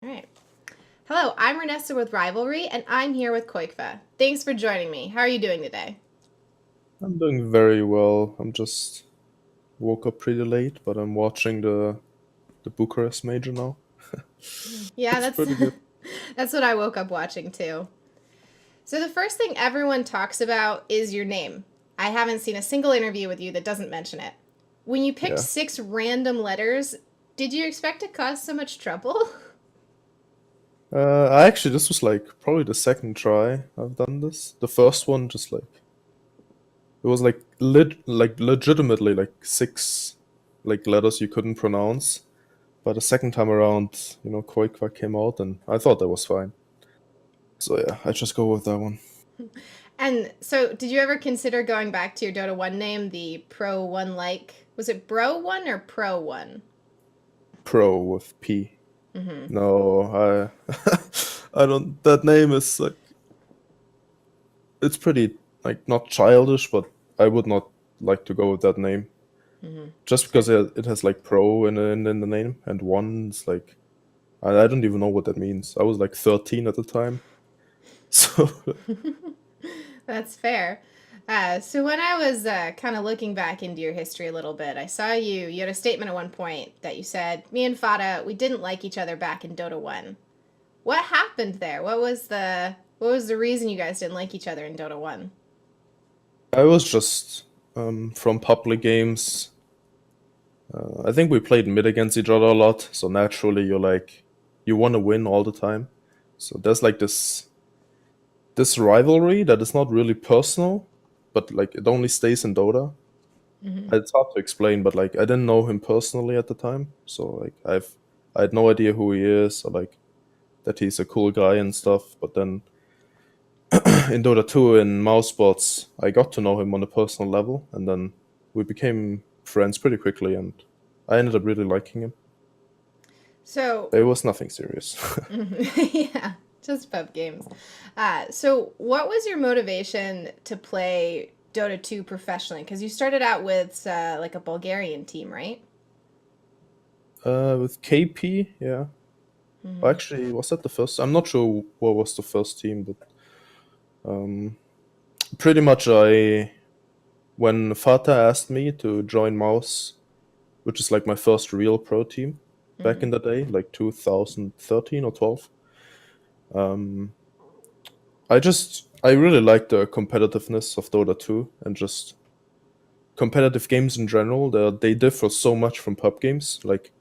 All right. Hello, I'm Renessa with Rivalry, and I'm here with Qojqva. Thanks for joining me. How are you doing today? I'm doing very well. I'm just woke up pretty late, but I'm watching the Bucharest major now. Yeah, It's that's pretty good. that's what I woke up watching too. So the first thing everyone talks about is your name. I haven't seen a single interview with you that doesn't mention it. When you picked Yeah. 6 random letters, did you expect to cause so much trouble? I actually this was like probably the second try I've done this. The first one just like it was like legitimately like six like letters you couldn't pronounce. But the second time around, Qojqva came out and I thought that was fine. So yeah, I just go with that one. And so, did you ever consider going back to your Dota 1 name, the Pro 1 like? Was it Bro 1 or Pro 1? Pro with P. Mm-hmm. No, I I don't that name is like it's pretty like not childish, but I would not like to go with that name Mm-hmm. just because it has like pro in the name and one's like I don't even know what that means. I was like 13 at the time, so That's fair. So when I was kind of looking back into your history a little bit, I saw you had a statement at one point that you said, "Me and Fota, we didn't like each other back in Dota 1." What happened there? What was the reason you guys didn't like each other in Dota 1? I was just from public games. I think we played mid against each other a lot, so naturally you want to win all the time. So there's like this rivalry that is not really personal, but like it only stays in Dota. Mm-hmm. It's hard to explain, but like I didn't know him personally at the time, so like I had no idea who he is or like that he's a cool guy and stuff. But then in Dota 2 in mouse spots, I got to know him on a personal level, and then we became friends pretty quickly, and I ended up really liking him. So, It was nothing serious. yeah, just pub games. So what was your motivation to play Dota 2 professionally? Because you started out with like a Bulgarian team, right? With KP, yeah. Mm-hmm. Actually, was that the first? I'm not sure what was the first team, but um, pretty much I when Fata asked me to join Mouse, which is like my first real pro team back Mm-hmm. in the day, like 2013 or 12. Um, I really like the competitiveness of Dota 2 and just competitive games in general. They differ so much from pub games. Like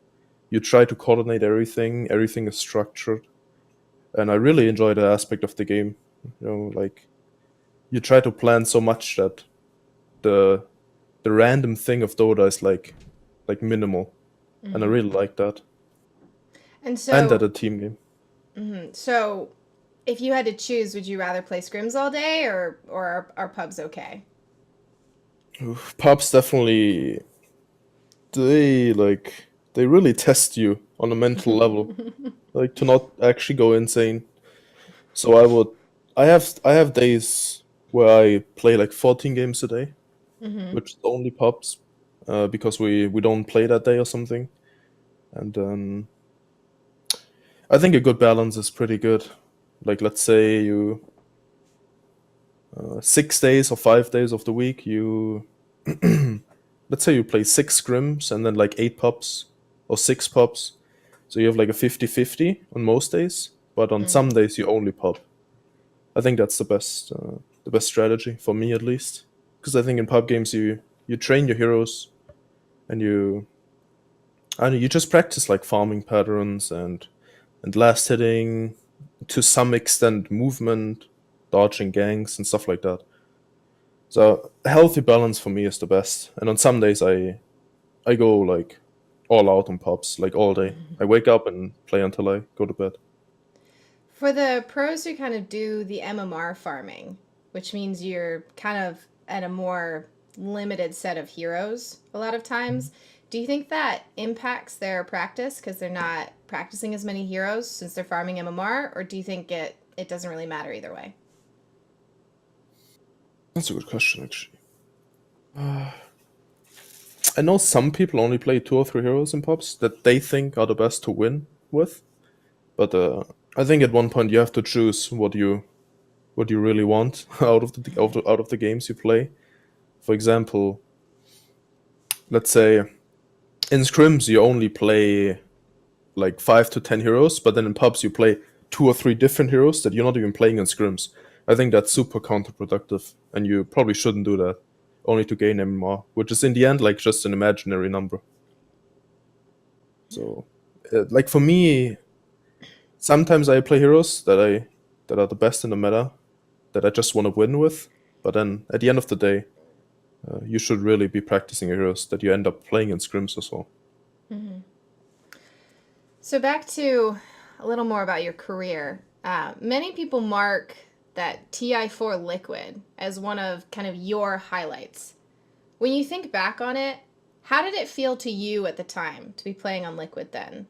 you try to coordinate everything, everything is structured, and I really enjoy that aspect of the game. Like you try to plan so much that the the random thing of Dota is like minimal, and I Mm-hmm. really like that. And And that so, a team game. so if you had to choose, would you rather play scrims all day or are pubs okay? Pubs definitely they really test you on a mental level, like to not actually go insane. So I have days where I play like 14 games a day, Mm-hmm. which is only pubs, because we don't play that day or something. And then I think a good balance is pretty good. Like let's say you 6 days or 5 days of the week you let's say you play 6 scrims and then like 8 pubs or 6 pubs. So you have like a 50-50 on most days, but on some Mm-hmm. days you only pub. I think that's the best strategy for me at least. Because I think in pub games you train your heroes and I don't know, you just practice like farming patterns and last hitting, to some extent movement, dodging ganks and stuff like that. So a healthy balance for me is the best. And on some days I go like all out on pubs, like all day. I wake up and play until I go to bed. For the pros who kind of do the MMR farming, which means you're kind of at a more limited set of heroes a lot of times, do you think that impacts their practice because they're not practicing as many heroes since they're farming MMR, or do you think it doesn't really matter either way? That's a good question, actually. I know some people only play 2 or 3 heroes in pubs that they think are the best to win with, But I think at one point you have to choose what you really want out of the games you play. For example, let's say in scrims you only play like 5 to 10 heroes, but then in pubs you play 2 or 3 different heroes that you're not even playing in scrims. I think that's super counterproductive, and you probably shouldn't do that only to gain MMR, which is in the end like just an imaginary number. So, like for me, sometimes I play heroes that are the best in the meta that I just want to win with. But then at the end of the day, you should really be practicing your heroes that you end up playing in scrims as well. So back to a little more about your career. Many people mark that TI4 Liquid as one of kind of your highlights. When you think back on it, how did it feel to you at the time to be playing on Liquid then?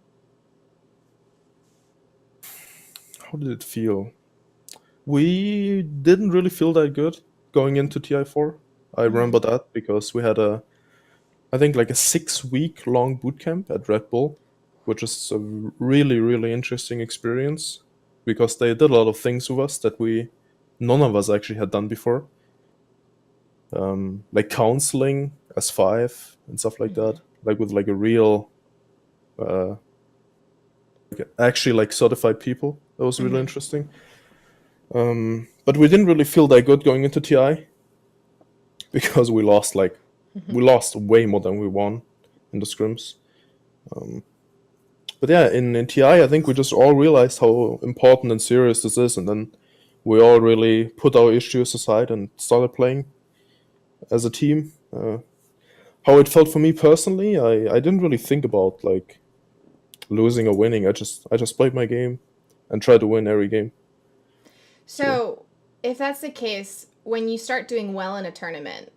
How did it feel? We didn't really feel that good going into TI4. I remember that because we had I think like a 6 week long boot camp at Red Bull, which is a really, really interesting experience because they did a lot of things with us that none of us actually had done before. Like counseling as five and stuff like that, like with like a real, uh, actually like certified people. That was really interesting. But we didn't really feel that good going into TI because we lost way more than we won in the scrims. But yeah, in TI, I think we just all realized how important and serious this is, and then we all really put our issues aside and started playing as a team. How it felt for me personally, I didn't really think about like losing or winning. I just played my game and tried to win every game. So, if that's the case, when you start doing well in a tournament,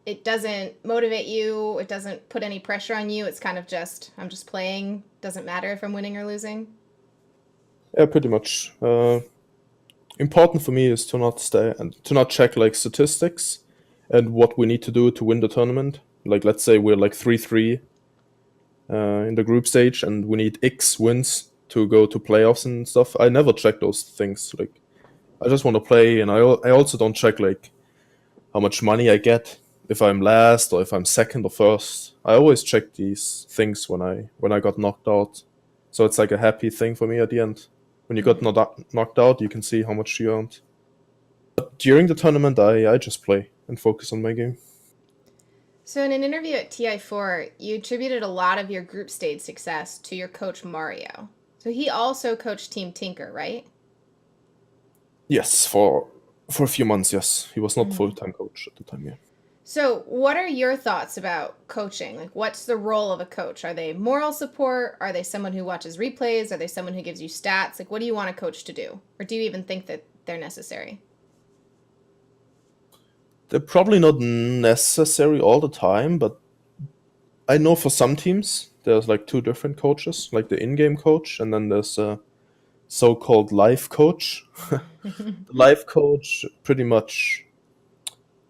it doesn't motivate you, it doesn't put any pressure on you. It's kind of just, I'm just playing, doesn't matter if I'm winning or losing. Yeah, pretty much. Important for me is to not stay and to not check like statistics and what we need to do to win the tournament. Like let's say we're like 3-3 in the group stage and we need X wins to go to playoffs and stuff. I never check those things. Like I just want to play, and I also don't check like how much money I get if I'm last or if I'm second or first. I always check these things when I got knocked out. So it's like a happy thing for me at the end. When you got knocked out, you can see how much you earned. But during the tournament, I just play and focus on my game. So, in an interview at TI4, you attributed a lot of your group stage success to your coach Mario. So, he also coached Team Tinker, right? Yes, for a few months, yes. He was not full-time coach at the time, yeah. So, what are your thoughts about coaching? Like, what's the role of a coach? Are they moral support? Are they someone who watches replays? Are they someone who gives you stats? Like, what do you want a coach to do? Or do you even think that they're necessary? They're probably not necessary all the time, but I know for some teams there's like 2 different coaches, like the in-game coach, and then there's a so-called life coach. The life coach pretty much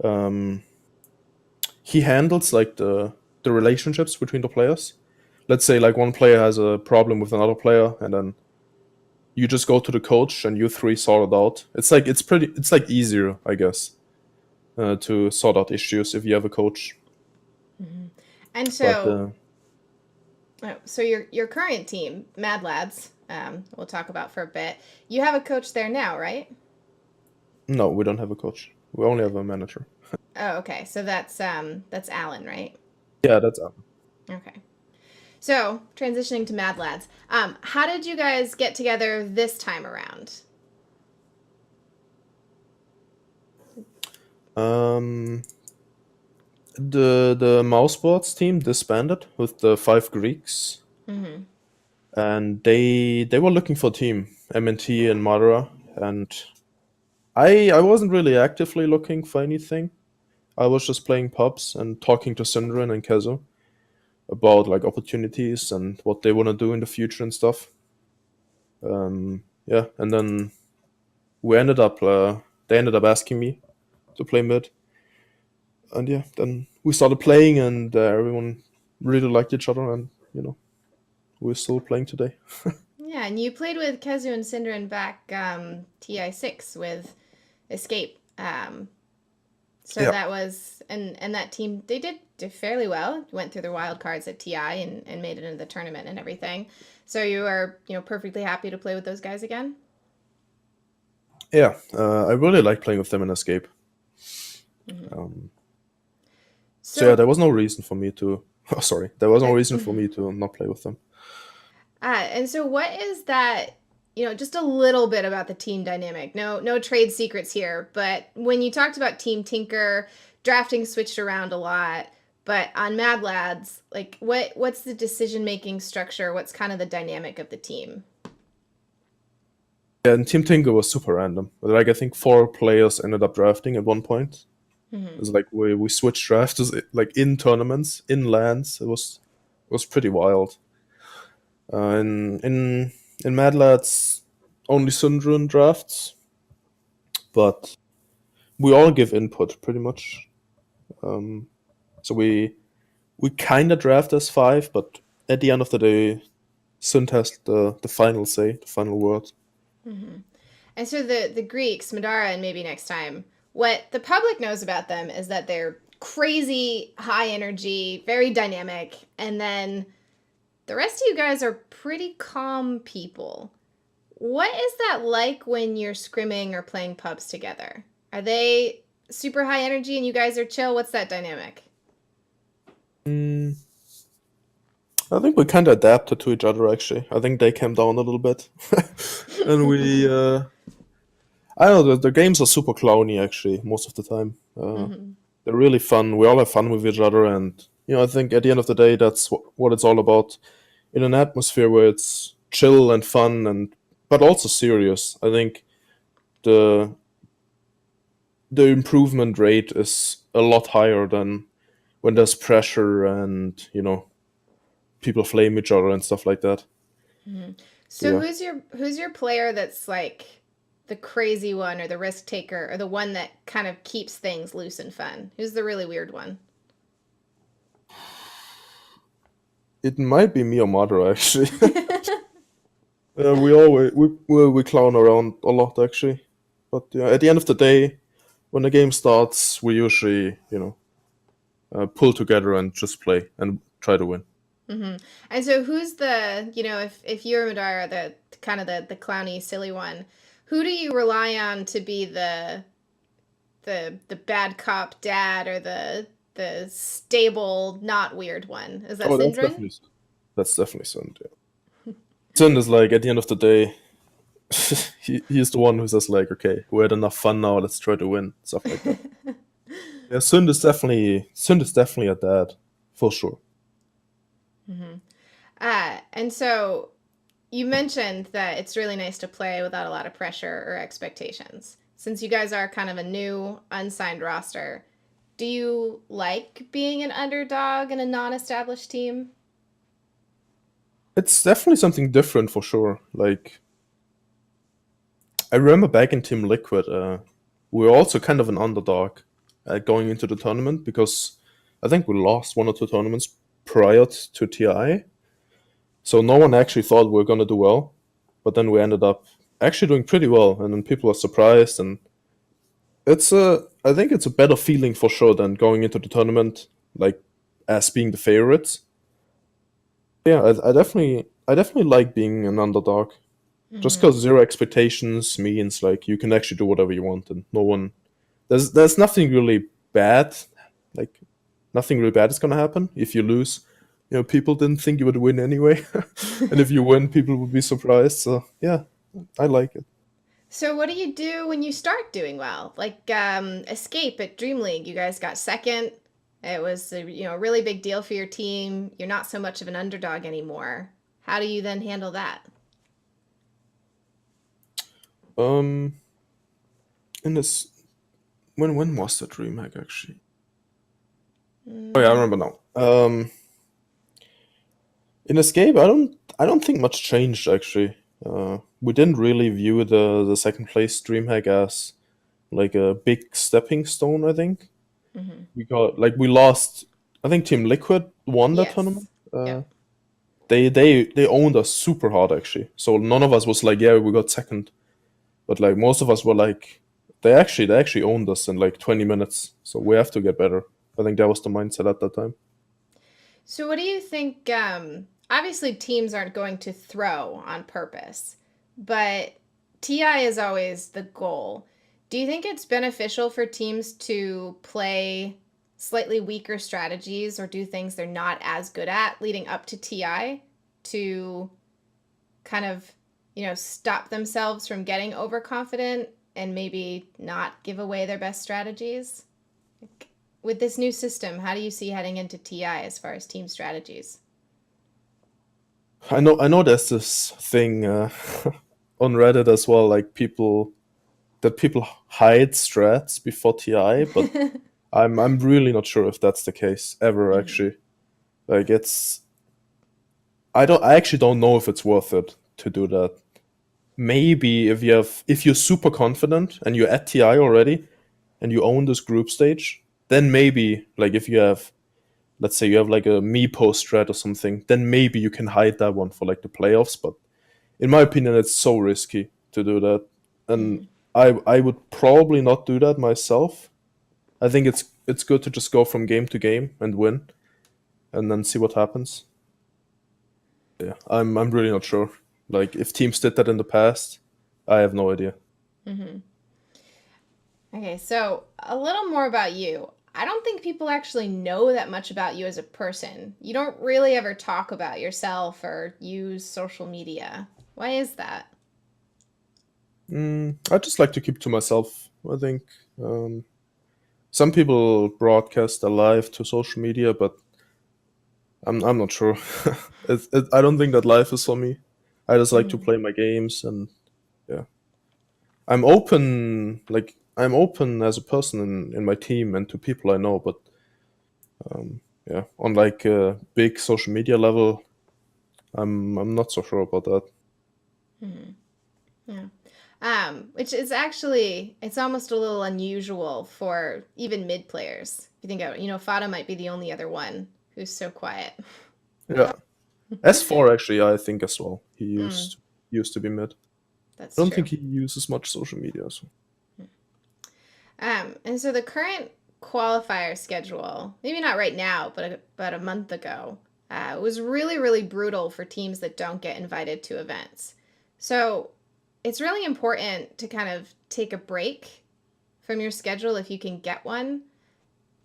um, he handles like the relationships between the players. Let's say like one player has a problem with another player, and then you just go to the coach and you three sort it out. It's like easier, I guess, to sort out issues if you have a coach. And But so your current team, Mad Lads, we'll talk about for a bit. You have a coach there now, right? no, we don't have a coach. We only have a manager. Oh, okay. So that's Alan, right? Yeah, that's Okay. So transitioning to Mad Lads, how did you guys get together this time around? um the mouse sports team disbanded with the 5 Greeks, and they were looking for a team, MNT and Madara, and I wasn't really actively looking for anything. I was just playing pubs and talking to Syndrin and Kezo about like opportunities and what they want to do in the future and stuff. Yeah, and then we ended up they ended up asking me to play mid, and yeah, then we started playing, and everyone really liked each other, and we're still playing today. Yeah, Yeah, and you played with Kezu and Syndran back TI6 with Escape. So Yeah. that was and that team they did fairly well. Went through the wild cards at TI and made it into the tournament and everything. So you are, perfectly happy to play with those guys again? Yeah, I really like playing with them in Escape. Hmm. Um, so yeah, So there was no reason for me to. Oh, sorry, there was no uh, reason for me to not play with them. and so what is that, just a little bit about the team dynamic. No trade secrets here, but when you talked about Team Tinker, drafting switched around a lot, but on Mad Lads, like what's the decision-making structure? What's kind of the dynamic of the team? Yeah, and Team Tinker was super random. Like I think 4 players ended up drafting at one point. It Hmm. was like we switched drafts like in tournaments, in lands. It was pretty wild. In Mad Lads, only Sundrun drafts, but we all give input pretty much. Um, so we kind of draft as 5, but at the end of the day, Sund has the final say, the final word. Hmm. And so the Greeks, Madara, and maybe next time, what the public knows about them is that they're crazy, high energy, very dynamic, and then the rest of you guys are pretty calm people. What is that like when you're scrimming or playing pubs together? Are they super high energy and you guys are chill? What's that dynamic? Mm, I think we kind of adapted to each other actually. I think they came down a little bit, and I don't know, the games are super clowny actually most of the time. Hmm. They're really fun. We all have fun with each other, and I think at the end of the day, that's what it's all about. In an atmosphere where it's chill and fun, and but also serious. I think the the improvement rate is a lot higher than when there's pressure and people flame each other and stuff like that. Hmm. So So yeah, who's your player that's like the crazy one or the risk taker or the one that kind of keeps things loose and fun? Who's the really weird one? it might be me or mother actually. We clown around a lot actually, but yeah, at the end of the day, when the game starts, we usually pull together and just play and try to win. Hmm. And so who's the, if you're Madara, the kind of the clowny, silly one, who do you rely on to be the bad cop dad or the stable, not weird one? Is that Oh, Syndrin? that's definitely Sun. Yeah. Sun is like at the end of the day, he's the one who says like, okay, we had enough fun now, let's try to win, stuff like that. Yeah, Sun is definitely a dad for sure. Hmm. And so you mentioned that it's really nice to play without a lot of pressure or expectations. Since you guys are kind of a new, unsigned roster, do you like being an underdog in a non established team? It's definitely something different for sure. Like I remember back in Team Liquid, we were also kind of an underdog going into the tournament because I think we lost 1 or 2 tournaments prior to TI. So no one actually thought we were going to do well, but then we ended up actually doing pretty well, and then people are surprised, and I think it's a better feeling for sure than going into the tournament like as being the favorites. Yeah, I definitely like being an underdog. Just Hmm. because zero expectations means like you can actually do whatever you want, and no one there's nothing really bad, like nothing really bad is gonna happen if you lose. People didn't think you would win anyway, and if you win, people would be surprised. So yeah, I like it. So what do you do when you start doing well? Like Escape at Dream League, you guys got second. It was a really big deal for your team. You're not so much of an underdog anymore. How do you then handle that? Um, in this when was the DreamHack actually? Oh yeah, I Mm, remember now. In Escape, I don't think much changed actually. We didn't really view the second place DreamHack as like a big stepping stone. I think hmm. we lost. I think Team Liquid won that Yes. tournament. Yep. they owned us super hard actually. So none of us was like, yeah, we got second, but like most of us were like, they actually owned us in like 20 minutes. So we have to get better. I think that was the mindset at that time. So, what do you think? Obviously, teams aren't going to throw on purpose, but TI is always the goal. Do you think it's beneficial for teams to play slightly weaker strategies or do things they're not as good at leading up to TI to kind of, stop themselves from getting overconfident and maybe not give away their best strategies? With this new system, how do you see heading into TI as far as team strategies? I know there's this thing on Reddit as well, like people hide strats before TI, but I'm really not sure if that's the case ever Mhm. actually. Like I actually don't know if it's worth it to do that. Maybe if you're super confident and you're at TI already and you own this group stage, then maybe like if you have, let's say you have like a me post strat or something, then maybe you can hide that one for like the playoffs. But in my opinion, it's so risky to do that, and Mhm. I would probably not do that myself. I think it's good to just go from game to game and win, and then see what happens. Yeah, I'm really not sure. Like if teams did that in the past, I have no idea. Mhm. Okay, so a little more about you. I don't think people actually know that much about you as a person. You don't really ever talk about yourself or use social media. Why is that? I just like to keep to myself. I think some people broadcast their life to social media, but I'm not sure. I don't think that life is for me. I just like to Mhm. play my games, and yeah, I'm open as a person in my team and to people I know, but yeah, on like a big social media level, I'm not so sure about that. Mhm. Yeah. Which is actually, it's almost a little unusual for even mid players. If you think about it, Fata might be the only other one who's so quiet. Yeah, S4 actually, I think as well. He Mm, used to be mid. I that's don't think true. he uses much social media. So. And so the current qualifier schedule, maybe not right now, but about a month ago, was really, really brutal for teams that don't get invited to events. So it's really important to kind of take a break from your schedule if you can get one.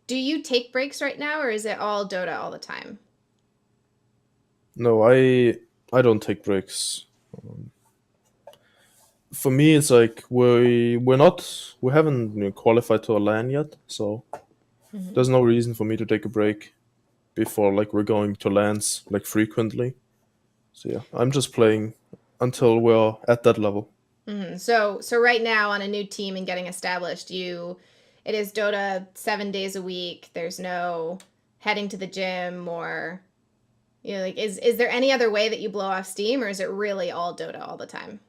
Do you take breaks right now, or is it all Dota all the time? No, I don't take breaks. For me, it's like we haven't qualified to a LAN yet, so Hmm. there's no reason for me to take a break before like we're going to LANs like frequently. So yeah, I'm just playing until we're at that level. So right now on a new team and getting established, it is Dota 7 days a week. There's no heading to the gym or like is there any other way that you blow off steam, or is it really all Dota all the time?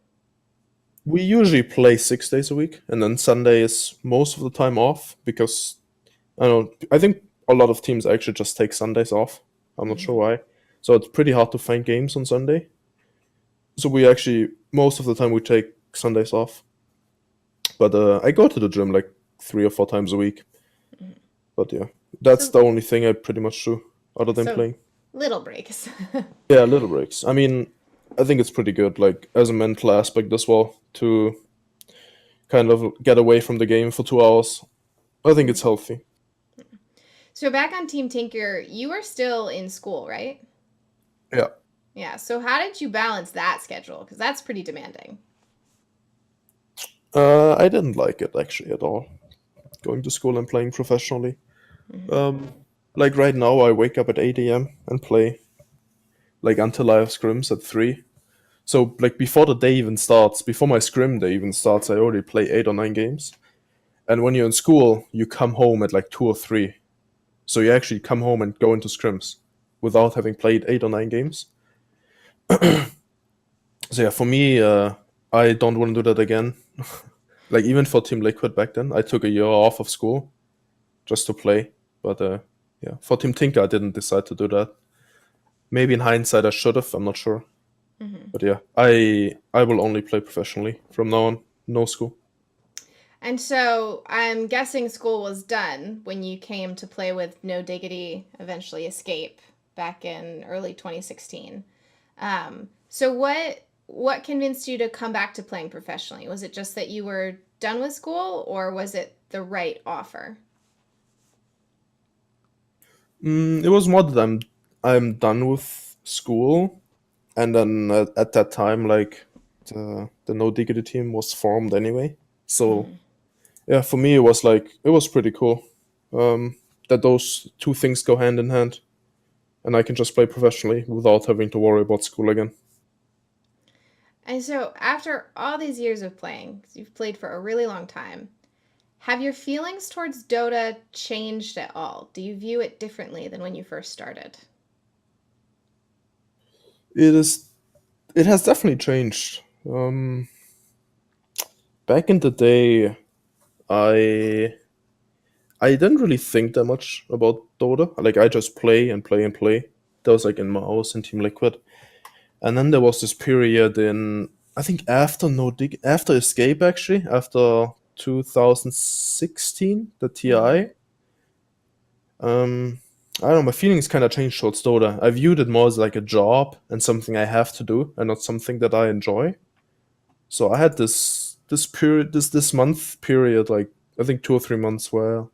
We usually play 6 days a week, and then Sunday is most of the time off because I don't know. I think a lot of teams actually just take Sundays off. I'm not sure Hmm. why. So it's pretty hard to find games on Sunday. So we actually most of the time we take Sundays off. But I go to the gym like 3 or 4 times a week. But yeah, that's So the only thing I pretty much do other than so playing. little breaks. Yeah, little breaks. I mean, I think it's pretty good, like as a mental aspect as well, to kind of get away from the game for 2 hours. I think it's healthy. So back on Team Tinker, you are still in school, right? Yeah. Yeah. So how did you balance that schedule? Because that's pretty demanding. I didn't like it actually at all. Going to school and playing professionally. Hmm. Um, like right now, I wake up at 8 a.m. and play like until I have scrims at 3. So like before the day even starts, before my scrim day even starts, I already play 8 or 9 games. And when you're in school, you come home at like 2 or 3. So you actually come home and go into scrims without having played 8 or 9 games. So yeah, for me, I don't want to do that again. Like even for Team Liquid back then, I took a year off of school just to play. But yeah, for Team Tinker, I didn't decide to do that. Maybe in hindsight I should have. I'm not sure. Hmm. But yeah, I will only play professionally from now on. No school. And so I'm guessing school was done when you came to play with No Diggity, eventually Escape, back in early 2016. So what convinced you to come back to playing professionally? Was it just that you were done with school, or was it the right offer? It was more that I'm done with school, and then at that time, like the No Diggity team was formed anyway. So Hmm. yeah, for me it was like it was pretty cool um, that those two things go hand in hand, and I can just play professionally without having to worry about school again. And so after all these years of playing, 'cause you've played for a really long time, have your feelings towards Dota changed at all? Do you view it differently than when you first started? It is. It has definitely changed. Back in the day, I I didn't really think that much about Dota. Like I just play and play and play. That was like in my house in Team Liquid. And then there was this period in I think after Escape actually, after 2016, the Hmm. TI. Um I don't know, my feelings kinda changed towards Dota. I viewed it more as like a job and something I have to do and not something that I enjoy. So I had this period this month period, like I think 2 or 3 months where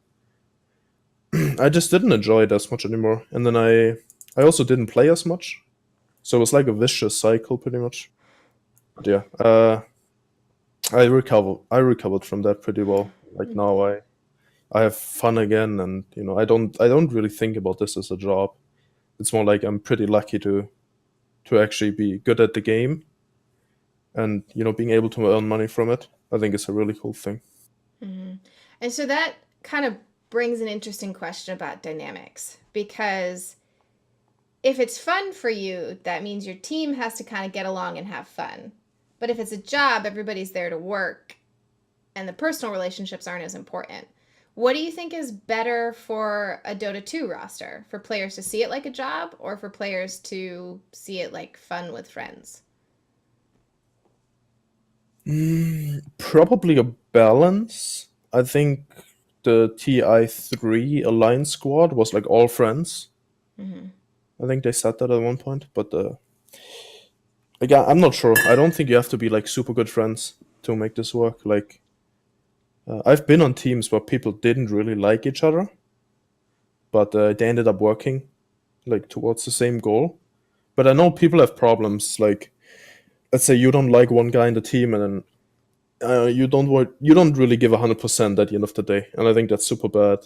I just didn't enjoy it as much anymore. And then I also didn't play as much. So it was like a vicious cycle pretty much. But yeah, I recovered from that pretty well. Like now I have fun again, and I don't really think about this as a job. It's more like I'm pretty lucky to actually be good at the game, and being able to earn money from it. I think it's a really cool thing. Hmm. And so that kind of brings an interesting question about dynamics, because if it's fun for you, that means your team has to kind of get along and have fun. But if it's a job, everybody's there to work and the personal relationships aren't as important. What do you think is better for a Dota 2 roster? For players to see it like a job, or for players to see it like fun with friends? Probably a balance. I think the TI3 Alliance squad was like all friends. Mm-hmm. I think they said that at one point, but again, I'm not sure. I don't think you have to be like super good friends to make this work. Like, I've been on teams where people didn't really like each other, but they ended up working like towards the same goal. But I know people have problems. Like, let's say you don't like one guy in the team, and then you don't really give 100% at the end of the day, and I think that's super bad.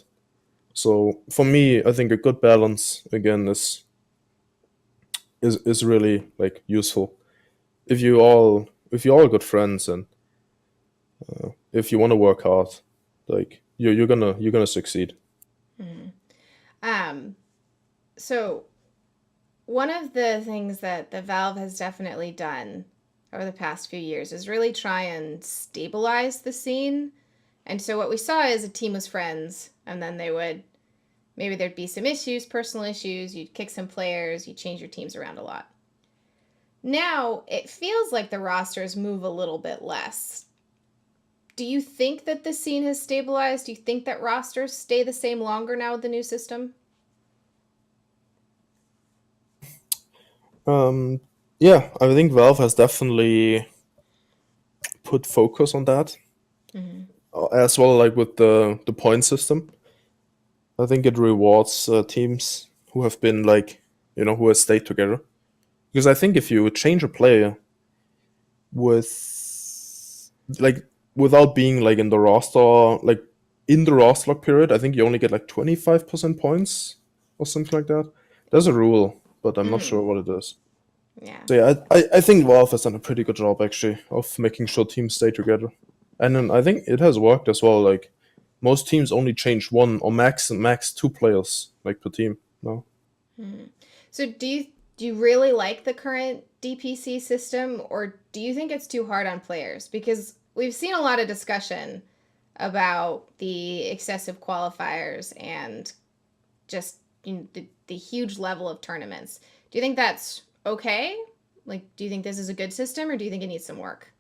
So for me, I think a good balance again is really like useful. If you all good friends and if you want to work hard, like you're gonna succeed. Mm-hmm. Um, so one of the things that the Valve has definitely done over the past few years is really try and stabilize the scene. And so what we saw is a team was friends, and then maybe there'd be some issues, personal issues, you'd kick some players, you'd change your teams around a lot. Now it feels like the rosters move a little bit less. Do you think that the scene has stabilized? Do you think that rosters stay the same longer now with the new system? Um, yeah, I think Valve has definitely put focus on that Mm-hmm. as well, like with the point system. I think it rewards teams who have been like who have stayed together. Because I think if you change a player with like without being like in the roster lock period, I think you only get like 25% points or something like that. There's a rule, but I'm not Mm-hmm. sure what it is. Yeah. So yeah, I think Valve has done a pretty good job actually of making sure teams stay together, and then I think it has worked as well. Like most teams only change one or max two players like per team. No. Mm-hmm. So do you really like the current DPC system, or do you think it's too hard on players? Because we've seen a lot of discussion about the excessive qualifiers and just the huge level of tournaments. Do you think that's okay? Like, do you think this is a good system, or do you think it needs some work?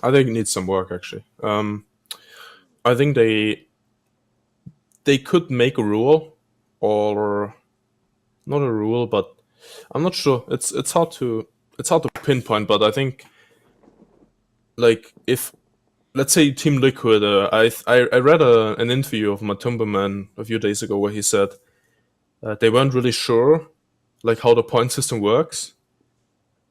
I think it needs some work actually. I think they could make a rule, or not a rule, but I'm not sure. It's hard to pinpoint, but I think like if let's say Team Liquid, I read an interview of Matumba Man a few days ago where he said they weren't really sure like how the point system works,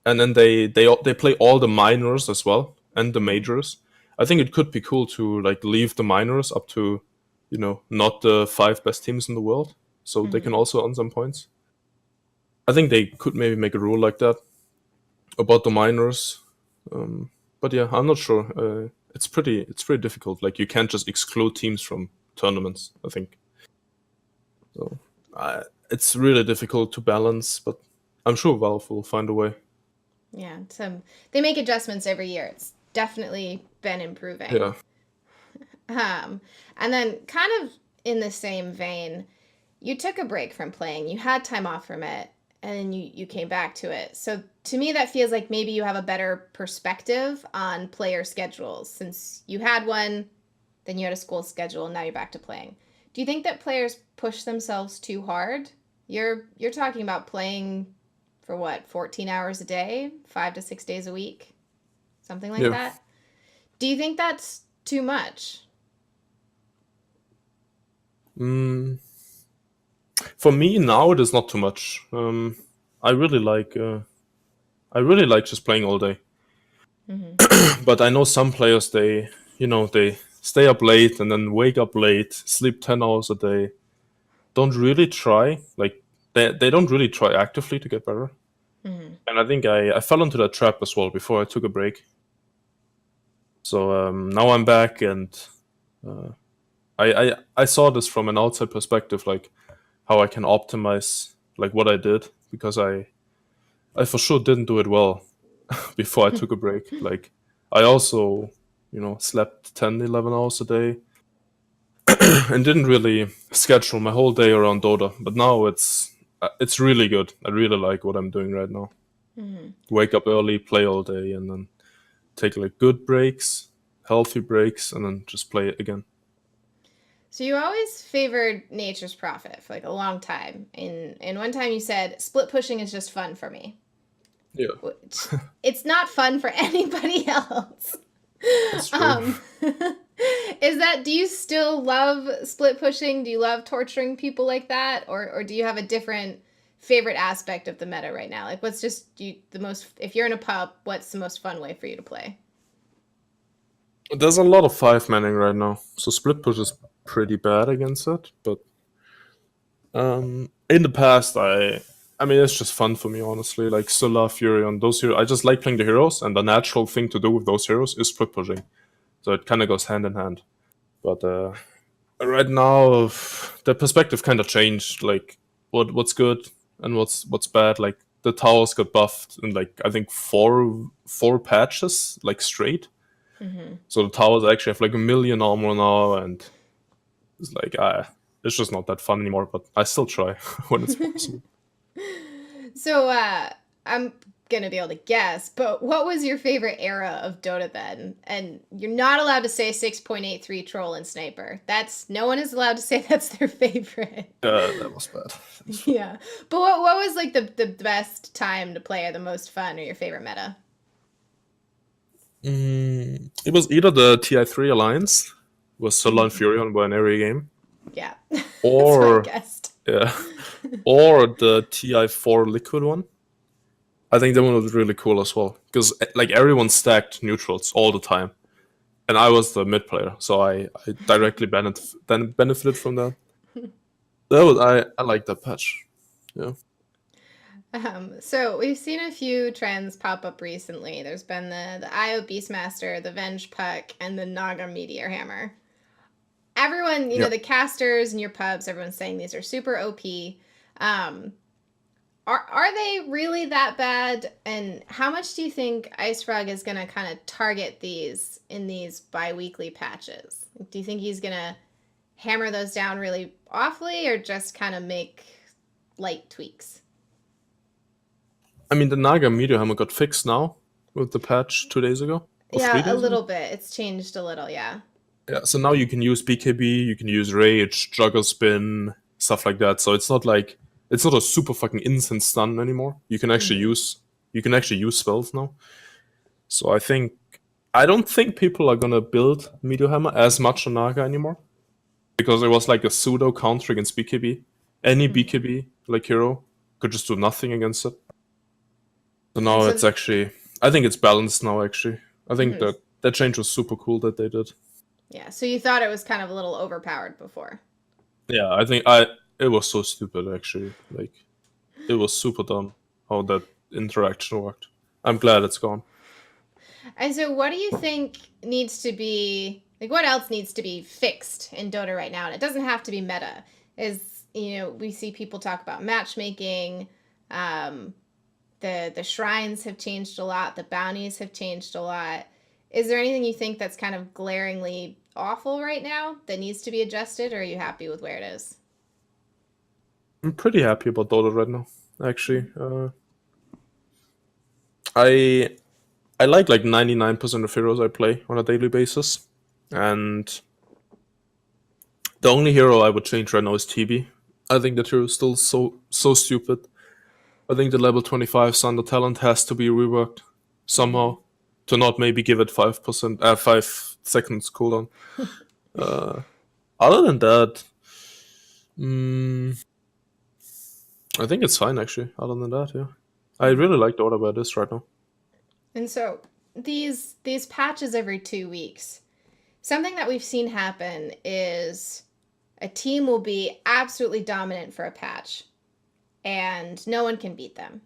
and then they play all the minors as well and the majors. I think it could be cool to like leave the minors up to, not the five best teams in the world, so they can Mm-hmm. also earn some points. I think they could maybe make a rule like that about the minors. But yeah, I'm not sure. It's pretty difficult. Like you can't just exclude teams from tournaments. I think so. It's really difficult to balance, but I'm sure Valve will find a way. Yeah, they make adjustments every year. It's definitely been Yeah. improving. Um, and then, kind of in the same vein, you took a break from playing. You had time off from it, and then you came back to it. So to me, that feels like maybe you have a better perspective on player schedules since you had one, then you had a school schedule, and now you're back to playing. Do you think that players push themselves too hard? You're talking about playing for what, 14 hours a day, 5 to 6 days a week, something like Yeah. that. Do you think that's too much? Mm, for me now, it is not too much. I really like I really like just playing all day. Mm-hmm. But I know some players they stay up late and then wake up late, sleep 10 hours a day, don't really try like they don't really try actively to get better. Mm-hmm. And I think I fell into that trap as well before I took a break. So now I'm back, and uh, I saw this from an outside perspective, like how I can optimize like what I did, because I for sure didn't do it well before I took a break. Like I also slept 10, 11 hours a day and didn't really schedule my whole day around Dota. But now it's really good. I really like what I'm doing right now. Mm-hmm. Wake up early, play all day, and then take like good breaks, healthy breaks, and then just play it again. So you always favored nature's prophet for like a long time. And one time you said split pushing is just fun for me. Yeah, Which it's not fun for anybody else. that's true. Um is that, do you still love split pushing? Do you love torturing people like that? Or do you have a different favorite aspect of the meta right now? Like what's just you the most, if you're in a pub, what's the most fun way for you to play? There's a lot of five manning right now, so split push is pretty bad against it. But in the past, I mean, it's just fun for me, honestly. Like Scylla, Furion, those heroes. I just like playing the heroes, and the natural thing to do with those heroes is split pushing. So it kind of goes hand in hand. But right now, the perspective kind of changed. Like what's good and what's bad. Like the towers got buffed in like I think four patches like straight. Mm-hmm. So the towers actually have like a million armor now, and it's like it's just not that fun anymore. But I still try when it's possible. So I'm gonna be able to guess, but what was your favorite era of Dota then? And you're not allowed to say 6.83 troll and sniper. That's, no one is allowed to say that's their favorite. That was bad. Yeah. But what was like the best time to play, or the most fun, or your favorite meta? It was either the TI3 Alliance, was Solar and Furion were in every game, Yeah. That's what I or guessed. yeah, or the TI4 Liquid one. I think that one was really cool as well, because like everyone stacked neutrals all the time, and I was the mid player, so I directly benefited from that. I like that patch. Yeah, So we've seen a few trends pop up recently. There's been the IO Beastmaster, the Venge Puck, and the Naga Meteor Hammer. Everyone, yeah. the casters in your pubs, everyone's saying these are super OP. Um, are they really that bad? And how much do you think Ice Frog is going to kind of target these in these bi-weekly patches? Do you think he's going to hammer those down really awfully, or just kind of make light tweaks? I mean, the Naga meteor hammer got fixed now with the patch 2 days ago or Yeah, a 3 days ago. little bit. It's changed a little, yeah. Yeah, so now you can use BKB, you can use Rage, Juggle Spin, stuff like that. So it's not like it's not a super fucking instant stun anymore. You can actually use spells now. So I don't think people are gonna build Meteor Hammer as much on Naga anymore. Because it was like a pseudo counter against BKB. Any BKB like hero could just do nothing against it. So And now so, it's actually I think it's balanced now actually. I think mhm. that change was super cool that they did. Yeah, so you thought it was kind of a little overpowered before. Yeah, I think it was so stupid actually. Like it was super dumb how that interaction worked. I'm glad it's gone. And so what do you think needs to be like what else needs to be fixed in Dota right now? And it doesn't have to be meta. We see people talk about matchmaking, um, the shrines have changed a lot, the bounties have changed a lot. Is there anything you think that's kind of glaringly awful right now that needs to be adjusted, or are you happy with where it is? I'm pretty happy about Dota right now. Actually, I I like 99% of heroes I play on a daily basis, and the only hero I would change right now is TB. I think that hero is still so stupid. I think the level 25 Thunder talent has to be reworked somehow to not maybe give it 5%, 5 seconds cooldown. Other than that, mm, I think it's fine actually. Other than that, yeah, I really like Dota by this right now. And so these patches every 2 weeks, something that we've seen happen is a team will be absolutely dominant for a patch and no one can beat them.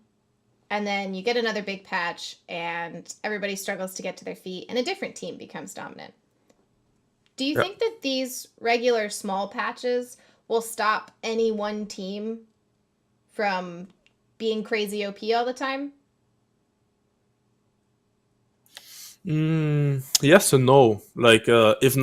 And then you get another big patch and everybody struggles to get to their feet and a different team becomes dominant. Do you Yeah. think that these regular small patches will stop any one team from being crazy OP all the time? Yes and no. Like, if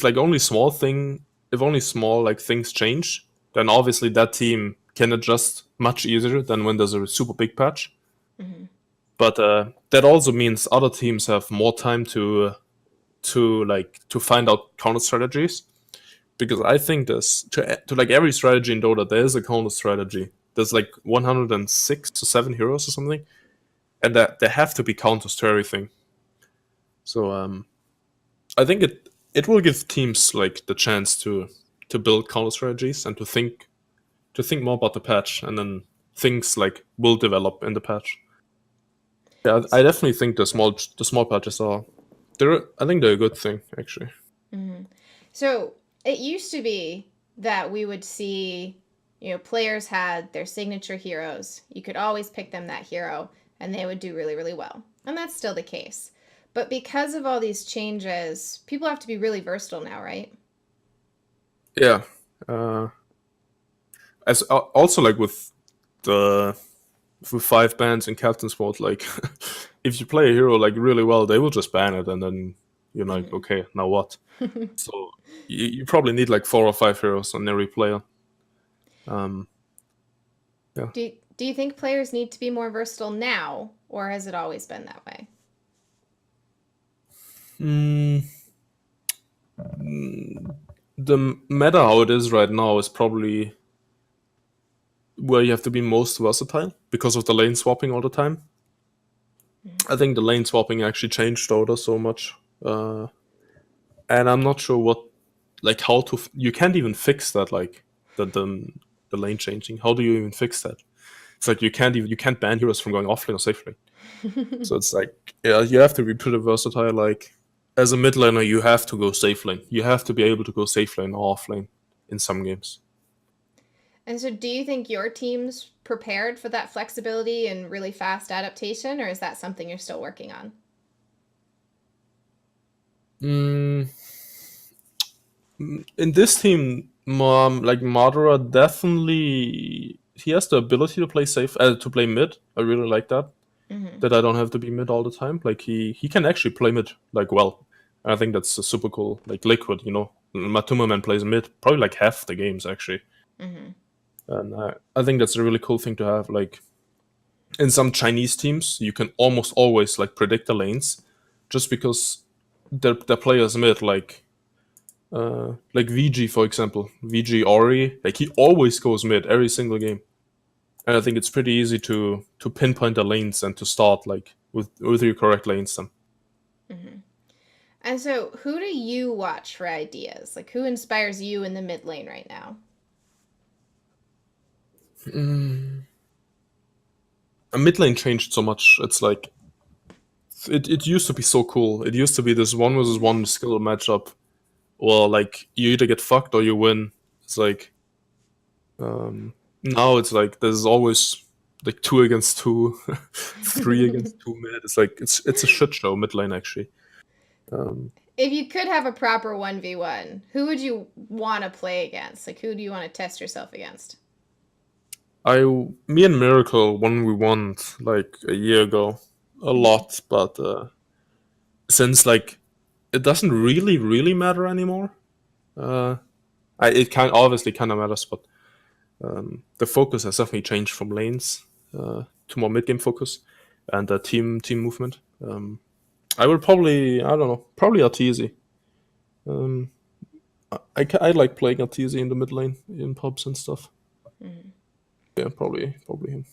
only small like things change, then obviously that team can adjust much easier than when there's a super big patch. Mm-hmm. But that also means other teams have more time to find out counter strategies. Because I think this to like every strategy in Dota, there is a counter strategy. There's like 106 to 7 heroes or something, and that there have to be counters to everything. So I think it will give teams like the chance to build counter strategies and to think more about the patch, and then things like will develop in the patch. Yeah, I definitely think the small patches I think they're a good thing actually. Mm-hmm. So it used to be that we would see, players had their signature heroes. You could always pick them that hero and they would do really, really well. And that's still the case. But because of all these changes, people have to be really versatile now, right? Yeah. Uh, as also like the with 5 bans in captain's mode, like if you play a hero like really well, they will just ban it, and then you're like, okay, now what? So you probably need like 4 or 5 heroes on every player. Um, yeah. Do you think players need to be more versatile now, or has it always been that way? Mm, the meta how it is right now is probably where you have to be most versatile because of the lane swapping all the time. I think the lane swapping actually changed Dota so much, and I'm not sure like how to. You can't even fix that, like the lane changing. How do you even fix that? It's like you can't ban heroes from going offlane or safe lane. So it's like, yeah, you have to be pretty versatile. Like as a mid laner, you have to go safe lane. You have to be able to go safe lane or off lane in some games. And so, do you think your team's prepared for that flexibility and really fast adaptation, or is that something you're still working on? Mm, in this team, like Madara definitely he has the ability to play safe, to play mid. I really like that. Mm-hmm. That I don't have to be mid all the time. Like he can actually play mid like well. And I think that's super cool. Like Liquid, Matuma Man plays mid probably like half the games actually. Mm-hmm. And I think that's a really cool thing to have. Like in some Chinese teams, you can almost always like predict the lanes, just because their players mid like VG for example, VG Ori, like he always goes mid every single game, and I think it's pretty easy to pinpoint the lanes and to start like with your correct lanes then. Hmm. And so, who do you watch for ideas? Like, who inspires you in the mid lane right now? A mid lane changed so much. It's like it used to be so cool. It used to be this 1 versus 1 skill matchup, or like you either get fucked or you win. It's like now it's like there's always like 2 against 2, 3 against 2 mid. It's like it's a shit show mid lane actually. Um, If you could have a proper 1v1, who would you want to play against? Like, who do you want to test yourself against? me and Miracle we won like a year ago, a lot, but since like it doesn't really matter anymore. Uh, it kind obviously kind of matters, but the focus has definitely changed from lanes to more mid game focus and team movement. I would probably I don't know probably Arteezy. Um, I like playing Arteezy in the mid lane in pubs and stuff. Mhm. Yeah, probably him.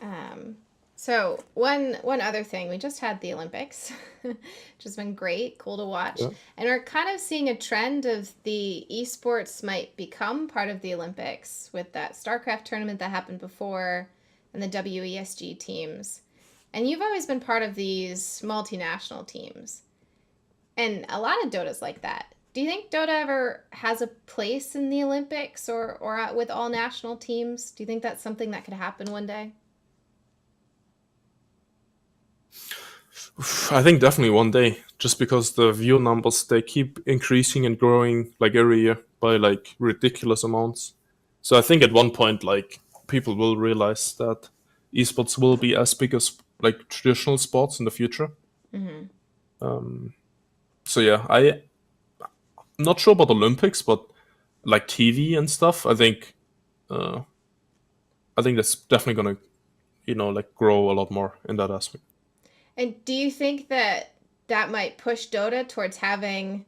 Um, so one other thing, we just had the Olympics, which has been great, cool to watch, Yeah. and we're kind of seeing a trend of the esports might become part of the Olympics with that StarCraft tournament that happened before, and the WESG teams. And you've always been part of these multinational teams, and a lot of Dota's like that. Do you think Dota ever has a place in the Olympics or with all national teams? Do you think that's something that could happen one day? I think definitely one day, just because the view numbers they keep increasing and growing like every year by like ridiculous amounts. So I think at one point like people will realize that esports will be as big as like traditional sports in the future. Mm-hmm. So yeah, I'm not sure about Olympics, but like TV and stuff, uh, I think that's definitely gonna like grow a lot more in that aspect. And do you think that that might push Dota towards having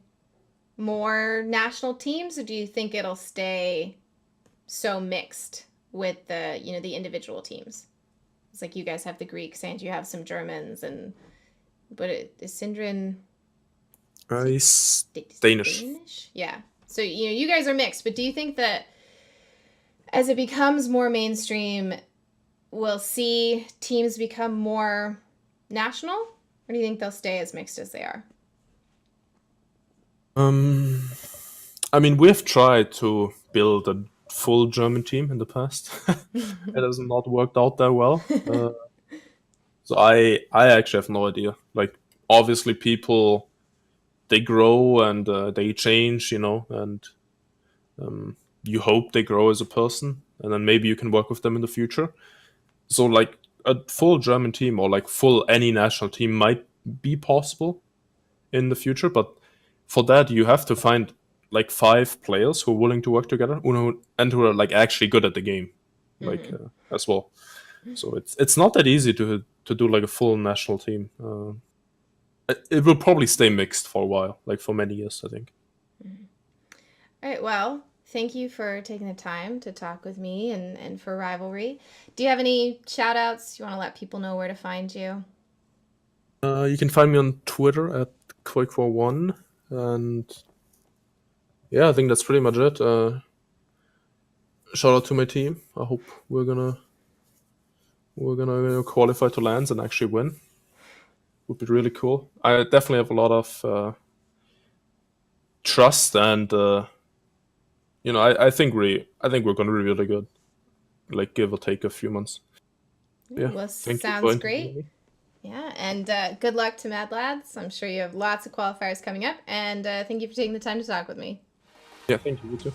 more national teams, or do you think it'll stay so mixed with the individual teams? It's like you guys have the Greeks and you have some Germans, and but is Syndrin, is he He's Danish. Danish? Yeah. So you guys are mixed, but do you think that as it becomes more mainstream, we'll see teams become more national, or do you think they'll stay as mixed as they are? Um, I mean, we've tried to build a full German team in the past. It has not worked out that well. So I actually have no idea. Like, obviously, people they grow and they change, and you hope they grow as a person, and then maybe you can work with them in the future. So, like, a full German team or like full any national team might be possible in the future, but for that you have to find like 5 players who are willing to work together and who are like actually good at the game, like Mm-hmm. as well. So it's not that easy to do like a full national team. It will probably stay mixed for a while, like for many years, I think. All right, well, thank you for taking the time to talk with me and for Rivalry. Do you have any shout outs? You want to let people know where to find you? You can find me on Twitter at Qojqva1, and yeah, I think that's pretty much it. Shout out to my team. I hope we're gonna qualify to lands and actually win. Would be really cool. I definitely have a lot of trust, and I think we're gonna be really good. Like give or take a few months. Yeah. Well, Thank you for sounds interviewing great. me. Yeah, and good luck to Mad Lads. I'm sure you have lots of qualifiers coming up, and thank you for taking the time to talk with me. Yeah. Thank you. You too.